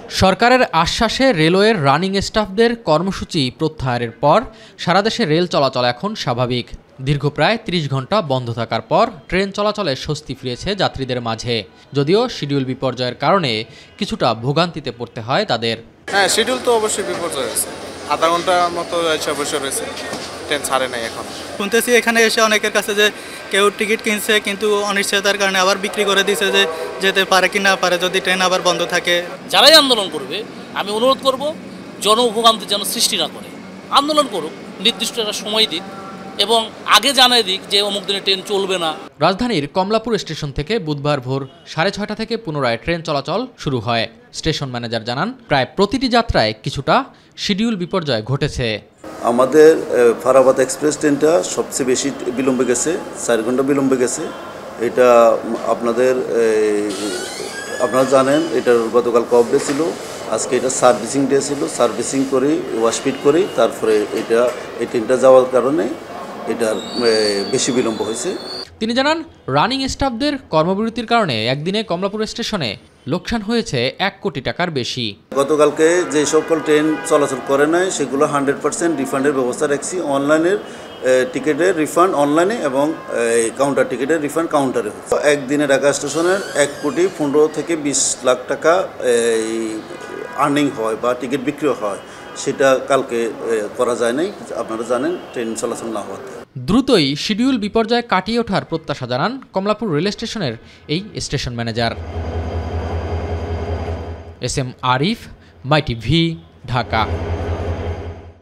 সরকারের আশ্বাসে রেলওয়ের রানিং স্টাফদের কর্মসূচি প্রত্যাহারের পর সারা দেশে রেল চলাচল এখন স্বাভাবিক। দীর্ঘ প্রায় ৩০ ঘন্টা বন্ধ থাকার পর ট্রেন চলাচলে স্বস্তি ফিরেছে যাত্রীদের মাঝে, যদিও শিডিউল বিপর্যয়ের কারণে কিছুটা ভোগান্তিতে পড়তে হয় তাদের। হ্যাঁ, শিডিউল তো অবশ্যই বিপর্যয় আছে। আধা ঘন্টার মতো বসে রয়েছে, ট্রেন ছাড়ে নাই। এখন শুনতেছি এখানে এসে অনেকের কাছে যে কেউ টিকিট কিনছে কিন্তু অনিশ্চয়তার কারণে আবার বিক্রি করে দিছে, যে যেতে পারে কি না পারে যদি ট্রেন আবার বন্ধ থাকে। যারাই আন্দোলন করবে আমি অনুরোধ করব জনভোগান্তি যেন সৃষ্টি না করে, আন্দোলন করুক, নির্দিষ্ট একটা সময় দিক এবং আগে জানাই দিক যে অমুক দিনে ট্রেন চলবে না। রাজধানীর কমলাপুর স্টেশন থেকে বুধবার ভোর 6:30 থেকে পুনরায় ট্রেন চলাচল শুরু হয়। স্টেশন ম্যানেজার জানান, প্রায় প্রতিটি যাত্রায় কিছুটা শিডিউল বিপর্যয় ঘটেছে। আমাদের ফারাবাদ এক্সপ্রেস ট্রেনটা সবচেয়ে বেশি বিলম্বে গেছে, 4 ঘন্টা বিলম্বে গেছে। এটা আপনারা জানেন, এটার গতকাল কফ ডে ছিল, আজকে এটা সার্ভিসিং ডে ছিল। সার্ভিসিং করি, ওয়াশপিট করি, তারপরে এই ট্রেনটা যাওয়ার কারণে এটার বেশি বিলম্ব হয়েছে। তিনি জানান, রানিং স্টাফদের কর্মবিরতির কারণে একদিনে কমলাপুর স্টেশনে লোকসান হয়েছে 1 কোটি টাকার বেশি। গতকালকে যে সকল ট্রেন চলাচল করে নাই সেগুলো 100% রিফান্ডের ব্যবস্থা রাখছি। অনলাইনের টিকিটের রিফান্ড অনলাইনে এবং কাউন্টার টিকিটের রিফান্ড কাউন্টারে। একদিনে ঢাকা স্টেশনের 1,15,00,000 থেকে 20 লাখ টাকা আর্নিং হয় বা টিকিট বিক্রি হয়, সেটা কালকে করা যায় নাই। আপনারা জানেন, ট্রেন চলাচল না হওয়াতে। দ্রুতই শিডিউল বিপর্যয় কাটিয়ে ওঠার প্রত্যাশা জানান কমলাপুর রেল স্টেশনের এই station manager. S M Arif, my TV, Dhaka.